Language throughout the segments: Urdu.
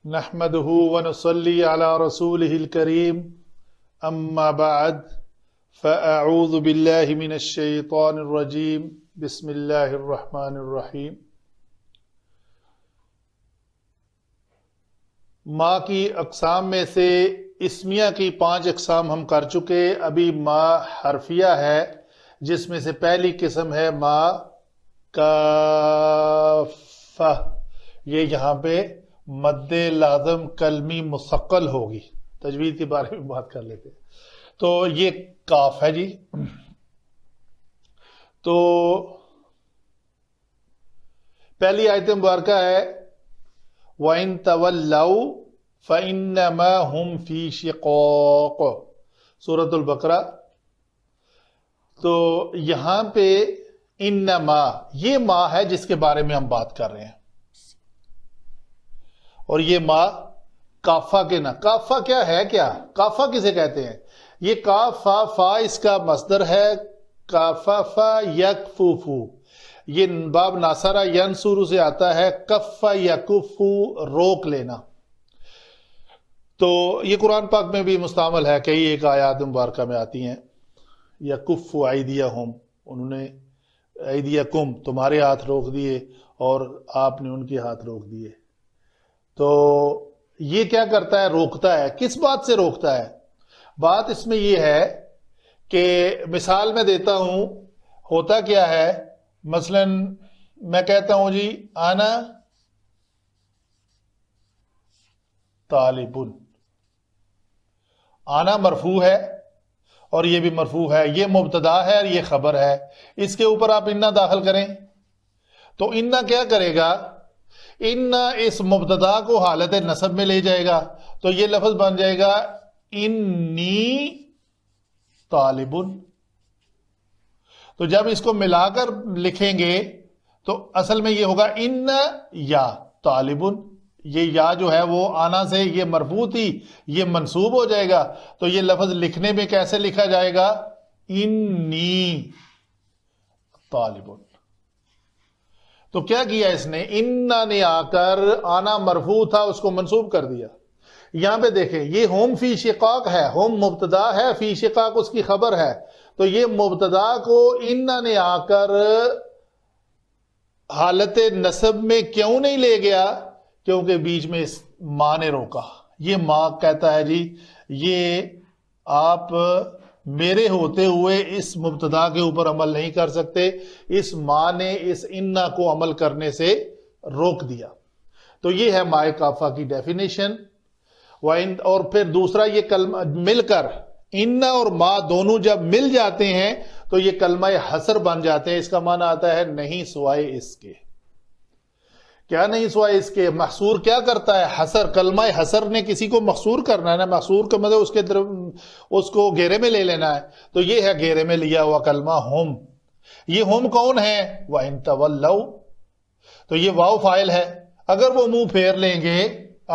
نحمده ونصلي على رسوله الكريم أما بعد فأعوذ بالله من الشيطان الرجيم بسم الله الرحمن الرحيم. ما کی اقسام میں سے اسمیہ کی 5 اقسام ہم کر چکے. ابھی ما حرفیہ ہے جس میں سے پہلی قسم ہے ما کافہ. یہ یہاں پہ مد لازم کلمی مثقل ہوگی. تجوید کے بارے میں بات کر لیتے ہیں. تو یہ کاف ہے جی. تو پہلی آیت مبارکہ ہے وَإِن تَوَلَّوْا فَإِنَّمَا هُمْ فِي شِقَاقٍ، سورۃ البقرہ. تو یہاں پہ انما یہ ما ہے جس کے بارے میں ہم بات کر رہے ہیں، اور یہ ما کافہ کے نا. کافہ کیا ہے؟ کیا کافہ کسے کہتے ہیں؟ یہ کافہ فا اس کا مصدر ہے. کافہ یکفوفو، یہ باب ناصرہ ینصر سے آتا ہے. کف یکفو روک لینا. تو یہ قرآن پاک میں بھی مستعمل ہے. کئی ایک آیات مبارکہ میں آتی ہیں. یکف ایدیہم، انہوں نے ایدیکم تمہارے ہاتھ روک دیے اور آپ نے ان کے ہاتھ روک دیے. تو یہ کیا کرتا ہے؟ روکتا ہے. کس بات سے روکتا ہے؟ بات اس میں یہ ہے کہ مثال میں دیتا ہوں. ہوتا کیا ہے؟ مثلا میں کہتا ہوں جی آنا طالبن. آنا مرفوع ہے اور یہ بھی مرفوع ہے. یہ مبتدا ہے اور یہ خبر ہے. اس کے اوپر آپ انا داخل کریں تو انا کیا کرے گا؟ انا اس مبتدا کو حالت نصب میں لے جائے گا. تو یہ لفظ بن جائے گا انی طالبن. تو جب اس کو ملا کر لکھیں گے تو اصل میں یہ ہوگا ان یا طالبن. یہ یا جو ہے وہ آنا سے یہ مرفوع تھی، یہ منصوب ہو جائے گا. تو یہ لفظ لکھنے میں کیسے لکھا جائے گا؟ انی طالبن. تو کیا کیا اس نے؟ انا نے آ کر آنا مرفوع تھا اس کو منصوب کر دیا. یہاں پہ دیکھیں یہ ہوم فی شقاق ہے. ہوم مبتدا ہے، فی شقاق اس کی خبر ہے. تو یہ مبتدا کو انا نے آ کر حالت نصب میں کیوں نہیں لے گیا؟ کیونکہ بیچ میں اس ماں نے روکا. یہ ماں کہتا ہے جی یہ آپ میرے ہوتے ہوئے اس مبتدا کے اوپر عمل نہیں کر سکتے. اس ماں نے اس انا کو عمل کرنے سے روک دیا. تو یہ ہے مائے کافہ کی ڈیفینیشن. اور پھر دوسرا یہ کلمہ مل کر انا اور ما دونوں جب مل جاتے ہیں تو یہ کلمہ حصر بن جاتے ہیں. اس کا معنی آتا ہے نہیں سوائے اس کے. کیا نہیں سوائے اس کے؟ محصور کیا کرتا ہے؟ حصر. کلمہ حصر نے کسی کو محصور کرنا ہے نا. محصور کا مطلب اس کے اس کو گھیرے میں لے لینا ہے. تو یہ ہے گھیرے میں لیا ہوا کلمہ ہم. یہ ہم کون ہے؟ وَإِن تَوَلَّوْا. تو یہ واو فاعل ہے. اگر وہ منہ پھیر لیں گے،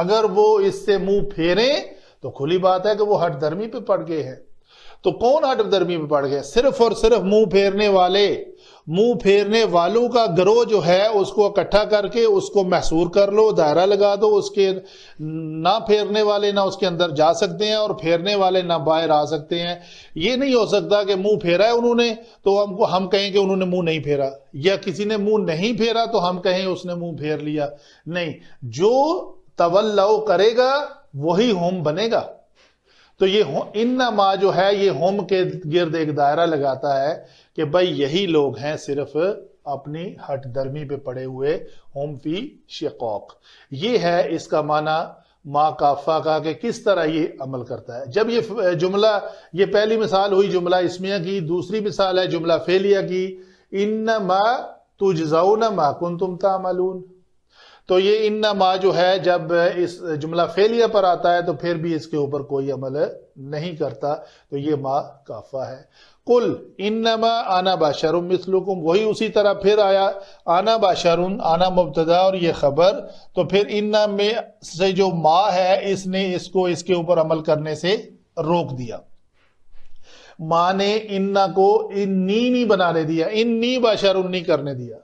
اگر وہ اس سے منہ پھیریں تو کھلی بات ہے کہ وہ ہٹ درمی پہ پڑ گئے ہیں. تو کون ہٹ درمی پہ پڑ گئے؟ صرف اور صرف منہ پھیرنے والے. منہ پھیرنے والوں کا گروہ جو ہے اس کو اکٹھا کر کے اس کو محصور کر لو، دائرہ لگا دو. اس کے نہ پھیرنے والے نہ اس کے اندر جا سکتے ہیں اور پھیرنے والے نہ باہر آ سکتے ہیں. یہ نہیں ہو سکتا کہ منہ پھیرا ہے انہوں نے تو ہم کہیں کہ انہوں نے منہ نہیں پھیرا، یا کسی نے منہ نہیں پھیرا تو ہم کہیں اس نے منہ پھیر لیا. نہیں، جو تولو کرے گا وہی ہوم بنے گا. تو یہ انما جو ہے یہ ہوم کے گرد ایک دائرہ لگاتا ہے کہ بھائی یہی لوگ ہیں صرف اپنی ہٹ درمی پہ پڑے ہوئے، ہوم فی شقاق. یہ ہے اس کا معنی ما کافہ کا کہ کس طرح یہ عمل کرتا ہے. جب یہ جملہ، یہ پہلی مثال ہوئی جملہ اسمیہ کی. دوسری مثال ہے جملہ فعلیہ کی. انما تجزون ما کنتم تعملون. تو یہ انما جو ہے جب اس جملہ فعلیہ پر آتا ہے تو پھر بھی اس کے اوپر کوئی عمل نہیں کرتا. تو یہ ما کافہ ہے. قل انما انا بشر مثلکم، وہی اسی طرح پھر آیا انا بشر، انا مبتدا اور یہ خبر. تو پھر انا میں سے جو ما ہے اس نے اس کو اس کے اوپر عمل کرنے سے روک دیا. ما نے انا کو انی نہیں بنانے دیا، انی بشر نہیں کرنے دیا.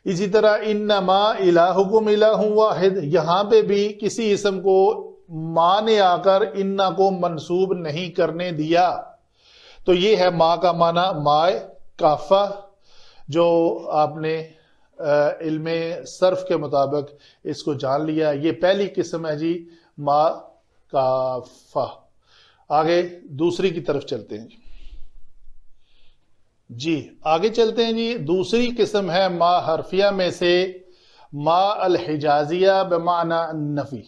اسی طرح انما الہکم الہ واحد، یہاں پہ بھی کسی اسم کو ماں نے آ کر انا کو منسوب نہیں کرنے دیا. تو یہ ہے ماں کا معنی مائے کافہ، جو آپ نے علم صرف کے مطابق اس کو جان لیا. یہ پہلی قسم ہے جی ماں کافہ. آگے دوسری کی طرف چلتے ہیں جی آگے چلتے ہیں جی. دوسری قسم ہے ما حرفیہ میں سے ما الحجازیہ بمعنی النفی.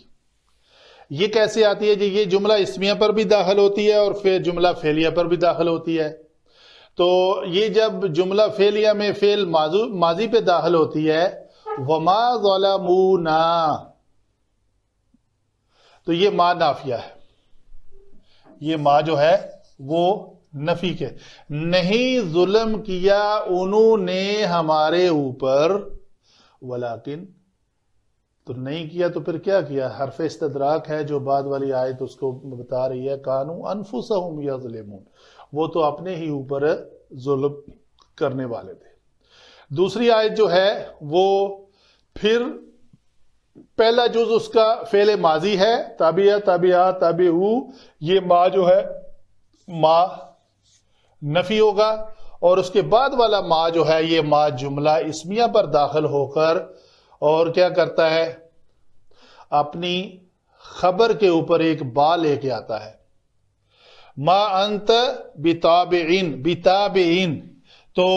یہ کیسے آتی ہے جی؟ یہ جملہ اسمیہ پر بھی داخل ہوتی ہے اور پھر جملہ فعلیہ پر بھی داخل ہوتی ہے. تو یہ جب جملہ فعلیہ میں فعل ماضی پہ داخل ہوتی ہے وما ظلمونا، تو یہ ما نافیہ ہے. یہ ما جو ہے وہ نفی کے، نہیں ظلم کیا انہوں نے ہمارے اوپر، ولیکن تو نہیں کیا تو پھر کیا کیا؟ حرف استدراک ہے جو بعد والی آیت اس کو بتا رہی ہے، کانوا انفسہم یظلمون، وہ تو اپنے ہی اوپر ظلم کرنے والے تھے. دوسری آیت جو ہے وہ پھر پہلا جز اس کا فعل ماضی ہے، تابعہ تابعہ تابعو، یہ ما جو ہے ما نفی ہوگا، اور اس کے بعد والا ما جو ہے یہ ما جملہ اسمیہ پر داخل ہو کر اور کیا کرتا ہے؟ اپنی خبر کے اوپر ایک با لے کے آتا ہے. ما انت بتابعین، بتابعین، تو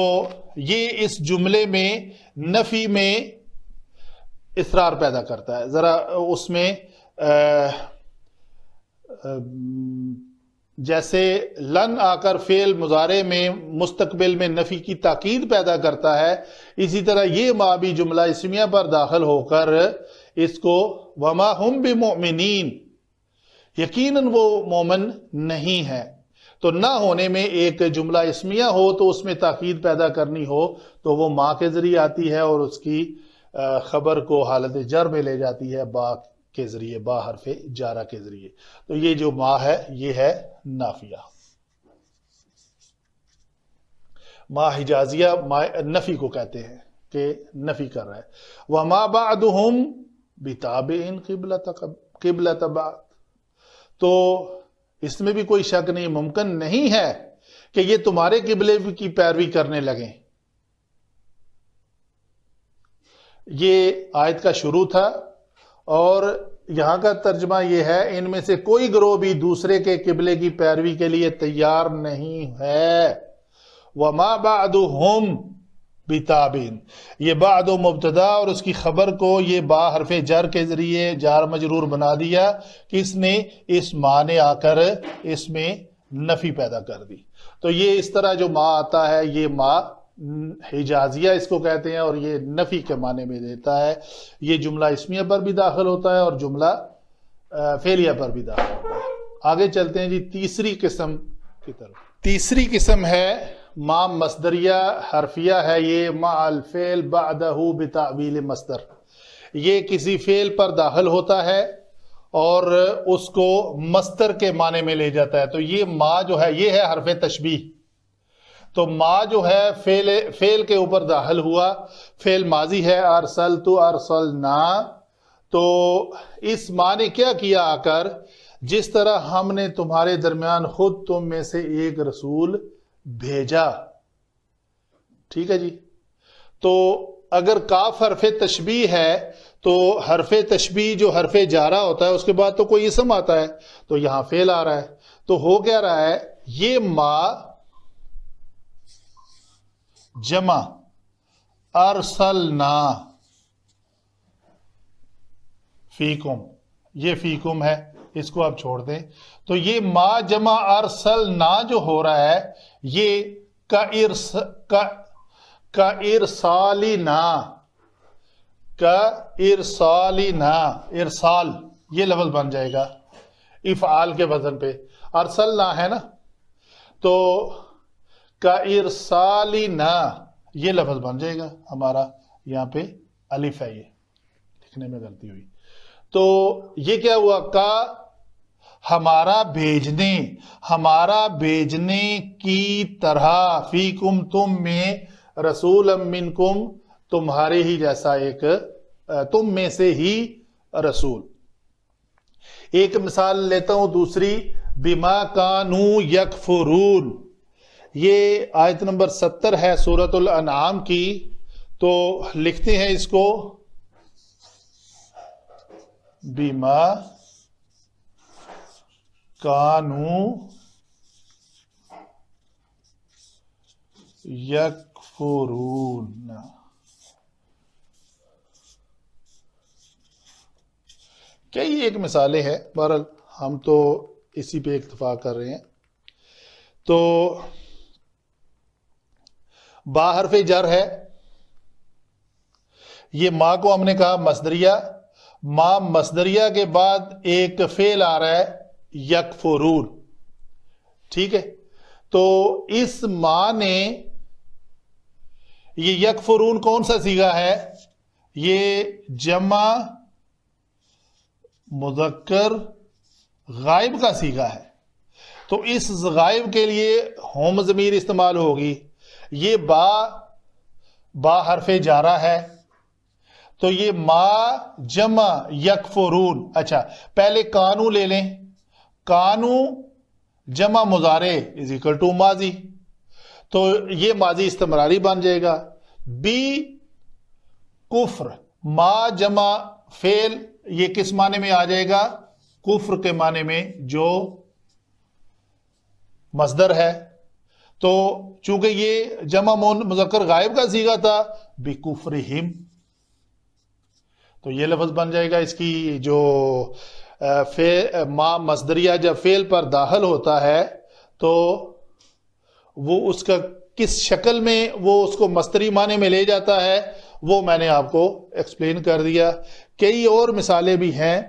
یہ اس جملے میں نفی میں اصرار پیدا کرتا ہے. ذرا اس میں جیسے لن آ کر فعل مضارع میں مستقبل میں نفی کی تاکید پیدا کرتا ہے، اسی طرح یہ ما بھی جملہ اسمیہ پر داخل ہو کر اس کو وما ہم بمؤمنین، یقیناً وہ مومن نہیں ہے. تو نہ ہونے میں ایک جملہ اسمیہ ہو تو اس میں تاکید پیدا کرنی ہو تو وہ ما کے ذریعے آتی ہے اور اس کی خبر کو حالت جر میں لے جاتی ہے با کے ذریعے، با حرف جارہ کے ذریعے. تو یہ جو ما ہے یہ ہے نافیہ. ما حجازیہ ما نفی کو کہتے ہیں کہ نفی کر رہا ہے. وما بعدهم بتابع قبلۃ بعد، تو اس میں بھی کوئی شک نہیں، ممکن نہیں ہے کہ یہ تمہارے قبلے کی پیروی کرنے لگیں. یہ آیت کا شروع تھا اور یہاں کا ترجمہ یہ ہے ان میں سے کوئی گروہ بھی دوسرے کے قبلے کی پیروی کے لیے تیار نہیں ہے. وما بعدهم بتابع، یہ بعد و مبتدا اور اس کی خبر کو یہ با حرف جر کے ذریعے جار مجرور بنا دیا، کس نے؟ اس ما نے آ کر اس میں نفی پیدا کر دی. تو یہ اس طرح جو ما آتا ہے یہ ما حجازیہ اس کو کہتے ہیں اور یہ نفی کے معنی میں دیتا ہے. یہ جملہ اسمیہ پر بھی داخل ہوتا ہے اور جملہ فعلیہ پر بھی داخل ہوتا ہے. آگے چلتے ہیں جی تیسری قسم کی طرف. تیسری قسم ہے ما مصدریہ حرفیہ ہے. یہ ما الفعل بعدہ بتعویل مصدر، یہ کسی فعل پر داخل ہوتا ہے اور اس کو مصدر کے معنی میں لے جاتا ہے. تو یہ ما جو ہے یہ ہے حرف تشبیہ. تو ما جو ہے فعل کے اوپر داخل ہوا، فعل ماضی ہے ارسلت ارسلنا، تو اس ما نے کیا کیا آ کر؟ جس طرح ہم نے تمہارے درمیان خود تم میں سے ایک رسول بھیجا. ٹھیک ہے جی. تو اگر کاف حرف تشبیہ ہے تو حرف تشبیہ جو حرف جارہ ہوتا ہے اس کے بعد تو کوئی اسم آتا ہے، تو یہاں فعل آ رہا ہے. تو ہو کیا رہا ہے؟ یہ ما جمع ارسلنا فیکم، یہ فیکم ہے، اس کو آپ چھوڑ دیں. تو یہ ما جمع ارسلنا جو ہو رہا ہے یہ کا ارسالنا، ارسال یہ لفظ بن جائے گا افعال کے وزن پہ. ارسلنا ہے نا، تو کا ارسالنا یہ لفظ بن جائے گا ہمارا. یہاں پہ الف ہے، یہ لکھنے میں غلطی ہوئی. تو یہ کیا ہوا؟ کا ہمارا بھیجنے، ہمارا بھیجنے کی طرح، فیکم تم میں، رسولا منکم تمہارے ہی جیسا ایک تم میں سے ہی رسول. ایک مثال لیتا ہوں دوسری، بما کانوا یکفرون. یہ آیت نمبر 70 ہے سورۃ الانعام کی. تو لکھتے ہیں اس کو، بما کانوا یکفرون. کئی ایک مثالیں ہیں، بہرحال ہم تو اسی پہ اکتفا کر رہے ہیں. تو با حرف جر ہے. یہ ما کو ہم نے کہا مصدریہ. ما مصدریہ کے بعد ایک فعل آ رہا ہے یکفرون. ٹھیک ہے، تو اس ما نے، یہ یکفرون کون سا صیغہ ہے؟ یہ جمع مذکر غائب کا صیغہ ہے. تو اس غائب کے لیے ہوم ضمیر استعمال ہوگی. یہ با حرف جارہ ہے، تو یہ ما جمع یکفرون. اچھا، پہلے کانو لے لیں. کانو جمع مضارع از اکول ٹو ماضی، تو یہ ماضی استمراری بن جائے گا. بی کفر، ما جمع فعل، یہ کس معنی میں آ جائے گا؟ کفر کے معنی میں، جو مصدر ہے. تو چونکہ یہ جمع مذکر غائب کا صیغہ تھا، بکفرہم، تو یہ لفظ بن جائے گا. اس کی جو ما مصدریہ جب فعل پر داخل ہوتا ہے تو وہ اس کا کس شکل میں وہ اس کو مصدری معنی میں لے جاتا ہے، وہ میں نے آپ کو ایکسپلین کر دیا. کئی اور مثالیں بھی ہیں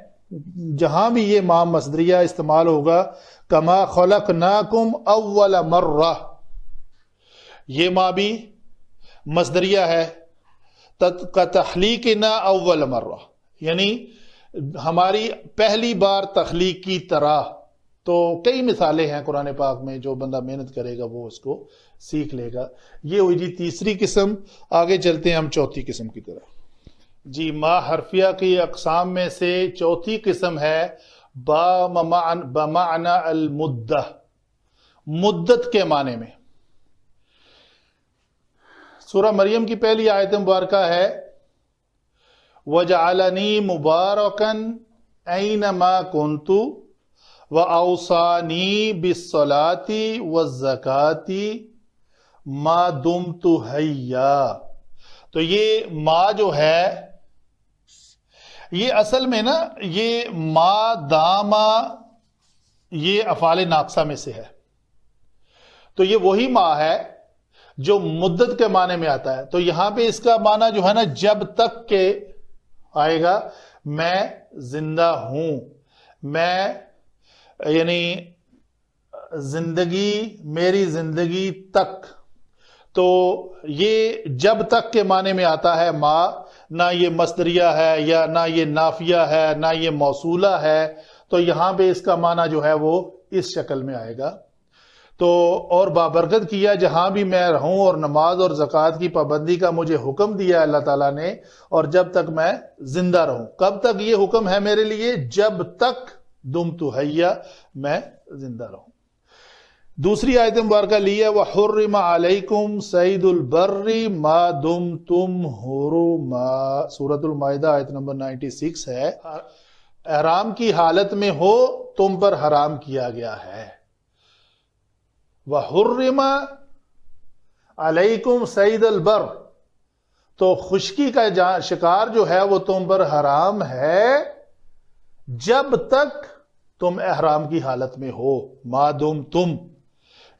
جہاں بھی یہ ما مصدریہ استعمال ہوگا. کما خلقناکم اول مرہ، یہ ما بھی مصدریہ ہے. تخلیقنا اول مرہ، یعنی ہماری پہلی بار تخلیق کی طرح. تو کئی مثالیں ہیں قرآن پاک میں، جو بندہ محنت کرے گا وہ اس کو سیکھ لے گا. یہ ہوئی جی تیسری قسم. آگے چلتے ہیں ہم چوتھی قسم کی طرف. جی، ما حرفیہ کی اقسام میں سے چوتھی قسم ہے بمعنی المدہ، مدت کے معنی میں. سورہ مریم کی پہلی آیت مبارکہ ہے وَجَعَلَنِي مُبَارَكًا أَيْنَمَا كُنْتُ وَأَوْصَانِي بِالصَّلَاةِ وَالزَّكَاةِ مَا دُمْتُ حَيًّا. تو یہ ما جو ہے، یہ اصل میں نا، یہ ما داما، یہ افعال ناقصہ میں سے ہے. تو یہ وہی ما ہے جو مدت کے معنی میں آتا ہے. تو یہاں پہ اس کا معنی جو ہے نا، جب تک کہ آئے گا میں زندہ ہوں، میں یعنی زندگی، میری زندگی تک. تو یہ جب تک کے معنی میں آتا ہے ما. نہ یہ مصدریہ ہے، یا نہ یہ نافیہ ہے، نہ یہ موصولہ ہے. تو یہاں پہ اس کا معنی جو ہے وہ اس شکل میں آئے گا. تو اور بابرکت کیا جہاں بھی میں رہوں، اور نماز اور زکوٰۃ کی پابندی کا مجھے حکم دیا اللہ تعالیٰ نے، اور جب تک میں زندہ رہوں. کب تک یہ حکم ہے میرے لیے؟ جب تک دمت حیا، میں زندہ رہوں. دوسری آیت مبارکہ لی ہے وَحُرِّمَ عَلَيْكُمْ صَيْدُ الْبَرِّ مَا دُمْتُمْ حُرُمًا. سورۃ المائدہ آیت نمبر 96 ہے. احرام کی حالت میں ہو تم پر حرام کیا گیا ہے. وَحُرِّمَ عَلَيْكُمْ صَيْدُ الْبَرِّ، تو خشکی کا شکار جو ہے وہ تم پر حرام ہے جب تک تم احرام کی حالت میں ہو. ما دمتم،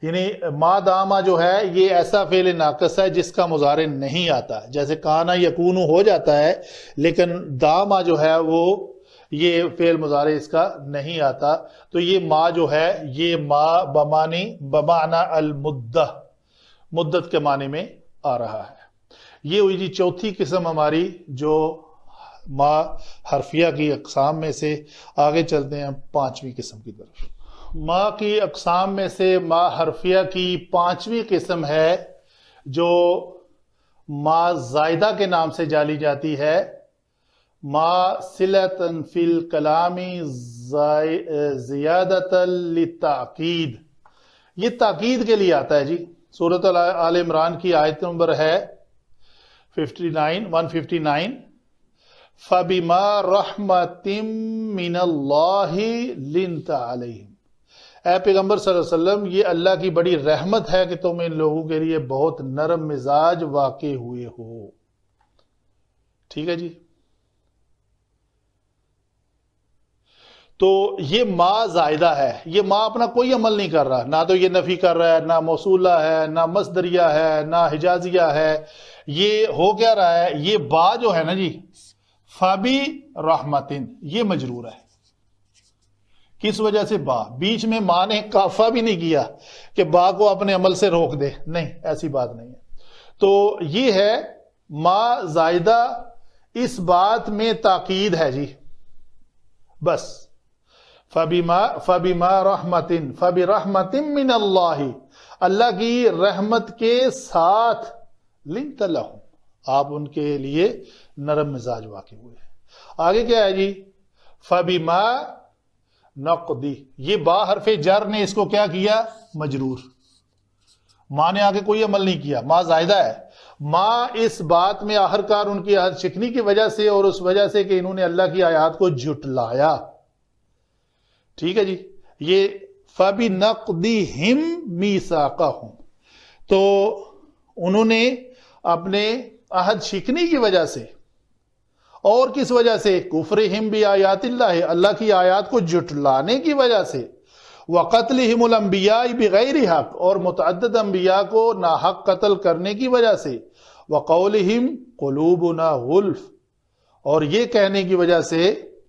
یعنی ما داما جو ہے یہ ایسا فعل ناقص ہے جس کا مضارع نہیں آتا. جیسے کانا یکونو ہو جاتا ہے، لیکن داما جو ہے وہ یہ فعل مضارع اس کا نہیں آتا. تو یہ ما جو ہے یہ ما بمعنی المدہ، مدت کے معنی میں آ رہا ہے. یہ ہوئی جی چوتھی قسم ہماری جو ما حرفیہ کی اقسام میں سے. آگے چلتے ہیں پانچویں قسم کی طرف. ما کی اقسام میں سے ما حرفیہ کی پانچویں قسم ہے جو ما زائدہ کے نام سے جانی جاتی ہے، ما صلۃ فی الکلام زیادۃ للتاکید، یہ تاکید کے لیے آتا ہے جی۔ سورۃ آل عمران کی آیت نمبر ہے 159، فَبِمَا رَحْمَةٍ مِّنَ اللَّهِ لِنْتَ عَلَيْهِمْ، اے پیغمبر صلی اللہ علیہ وسلم یہ اللہ کی بڑی رحمت ہے کہ تم ان لوگوں کے لیے بہت نرم مزاج واقع ہوئے ہو۔ ٹھیک ہے جی، تو یہ ما زائدہ ہے، یہ ما اپنا کوئی عمل نہیں کر رہا، نہ تو یہ نفی کر رہا ہے، نہ موصولہ ہے، نہ مصدریہ ہے، نہ حجازیہ ہے، یہ ہو کیا رہا ہے، یہ با جو ہے نا جی، فبی رحمتن، یہ مجرور ہے۔ کس وجہ سے؟ با، بیچ میں ماں نے کافہ بھی نہیں کیا کہ با کو اپنے عمل سے روک دے، نہیں، ایسی بات نہیں ہے۔ تو یہ ہے ما زائدہ، اس بات میں تاکید ہے جی، بس فَبِمَا رَحْمَةٍ فَبِرَحْمَةٍ مِّنَ اللَّهِ، اللہ کی رحمت کے ساتھ لِنْتَ لَهُمْ، آپ ان کے لیے نرم مزاج واقع ہوئے۔ آگے کیا ہے جی؟ فَبِمَا نقدی، یہ با حرف جر نے اس کو کیا کیا؟ مجرور، ماں نے آگے کوئی عمل نہیں کیا، ماں زائدہ ہے، ماں اس بات میں آخرکار ان کی عہد شکنی کی وجہ سے اور اس وجہ سے کہ انہوں نے اللہ کی آیات کو جھٹلایا۔ ٹھیک ہے جی، یہ فَبِنَقْضِهِمْ مِيثَاقَهُمْ، تو انہوں نے اپنے عہد شکنی کی وجہ سے، اور کس وجہ سے؟ کفرہم بآیات اللہ، اللہ کی آیات کو جھٹلانے کی وجہ سے، وقتلہم الانبیاء بغیر حق، اور متعدد انبیاء کو ناحق قتل کرنے کی وجہ سے، وقولہم قلوبنا غلف، اور یہ کہنے کی وجہ سے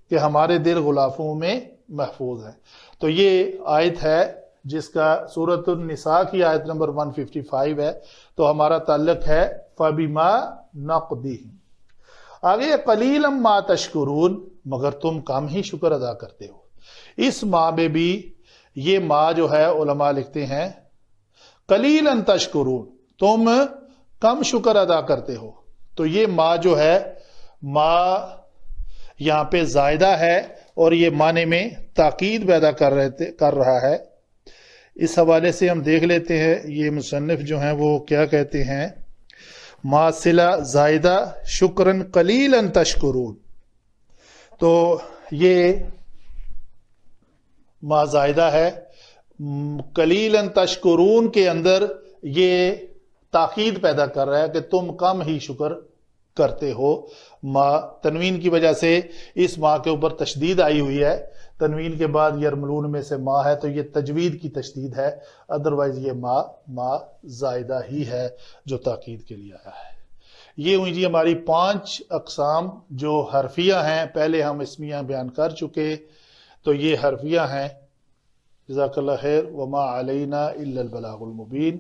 کہ ہمارے دل غلافوں میں محفوظ ہیں۔ تو یہ آیت ہے جس کا سورۃ النساء کی آیت نمبر 155 ہے، تو ہمارا تعلق ہے فَبِمَا نَقْضِهِمْ۔ آگے قلیلا ما تشکرون، مگر تم کم ہی شکر ادا کرتے ہو۔ اس ما میں بھی یہ ما جو ہے علماء لکھتے ہیں قلیلا تشکرون، تم کم شکر ادا کرتے ہو، تو یہ ما جو ہے، ما یہاں پہ زائدہ ہے اور یہ معنی میں تاکید پیدا کر رہا ہے۔ اس حوالے سے ہم دیکھ لیتے ہیں یہ مصنف جو ہیں وہ کیا کہتے ہیں، ما صلہ زائدہ شکرن قلیلا تشکرون، تو یہ ما زائدہ ہے، قلیلا تشکرون کے اندر یہ تاکید پیدا کر رہا ہے کہ تم کم ہی شکر کرتے ہو۔ ما تنوین کی وجہ سے اس ما کے اوپر تشدید آئی ہوئی ہے، تنوین کے بعد یرملون میں سے ما ہے تو یہ تجوید کی تشدید ہے، ادروائز یہ ما زائدہ ہی ہے جو تاکید کے لیے آیا ہے۔ یہ ہوئی جی ہماری 5 اقسام جو حرفیہ ہیں، پہلے ہم اسمیہ بیان کر چکے، تو یہ حرفیہ ہیں۔ جزاک اللہ خیر، وما علینا الا البلاغ المبین۔